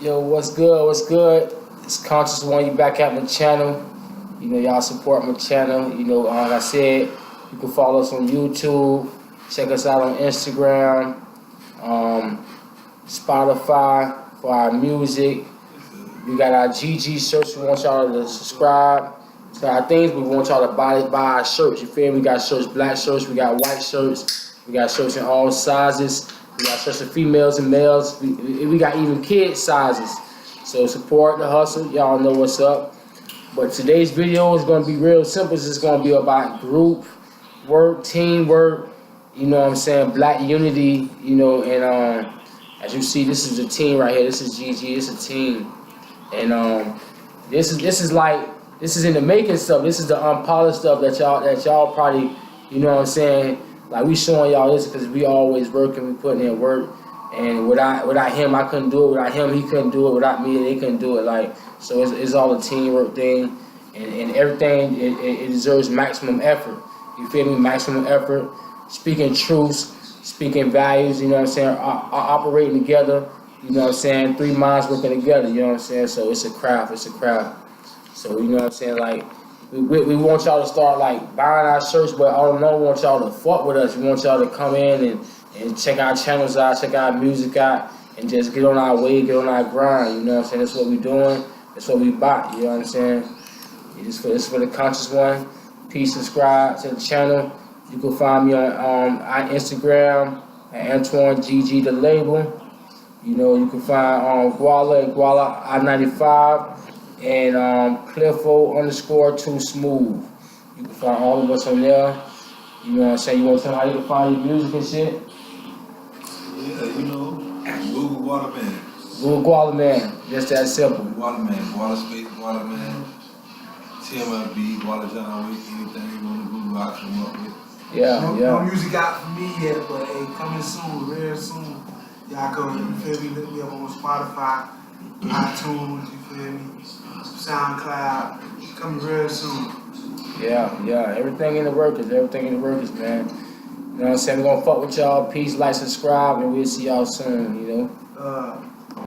Yo, what's good? What's good? It's Conscious One. You back at my channel. You know, y'all support my channel. You know, like I said, you can follow us on YouTube. Check us out on Instagram, Spotify for our music. We got our GG shirts. We want y'all to subscribe to our things. We want y'all to buy our shirts. You feel me? We got shirts, black shirts. We got white shirts. We got shirts in all sizes. We got shirts for females and males. We got even kid sizes. So support the hustle. Y'all know what's up. But today's video is going to be real simple. It's just going to be about group work, teamwork. You know what I'm saying? Black unity. You know, and as you see, this is a team right here. This is GG. It's a team. And this is in the making stuff. This is the unpolished stuff that y'all probably, you know what I'm saying. Like, we showing y'all this because we always working, we putting in work, and without him I couldn't do it. Without him he couldn't do it. Without me they couldn't do it. Like, so it's all a teamwork thing, and everything it deserves maximum effort. You feel me? Maximum effort. Speaking truths, speaking values. You know what I'm saying? Operating together. You know what I'm saying? Three minds working together. You know what I'm saying? So it's a craft. It's a craft. So you know what I'm saying? Like, we want y'all to start like buying our shirts, but I don't know, we want y'all to fuck with us. We want y'all to come in and check our channels out, check our music out, and just get on our way, get on our grind. You know what I'm saying? That's what we doing. That's what we bought. You know what I'm saying? It's for the conscious one. Please subscribe to the channel. You can find me on Instagram at Antoine GG the label. You know, you can find Guala I-95. And Cliffo_2smooth. You can find all of us on there. You know what I'm saying? You want to tell how you can find your music and shit? Yeah, you know, Google Waterman. Google Waterman. Just that simple. Waterman, Water Space Waterman, Tmfb, Water John Wick, anything you want to Google, I'll come up with. Yeah, No music out for me yet, but hey, coming soon, real soon. Y'all go, you feel me? Look me up on Spotify, iTunes, you feel me? SoundCloud, coming real soon. Yeah. Everything in the workers, man. You know what I'm saying? We're gonna fuck with y'all. Peace, like, subscribe, and we'll see y'all soon, you know?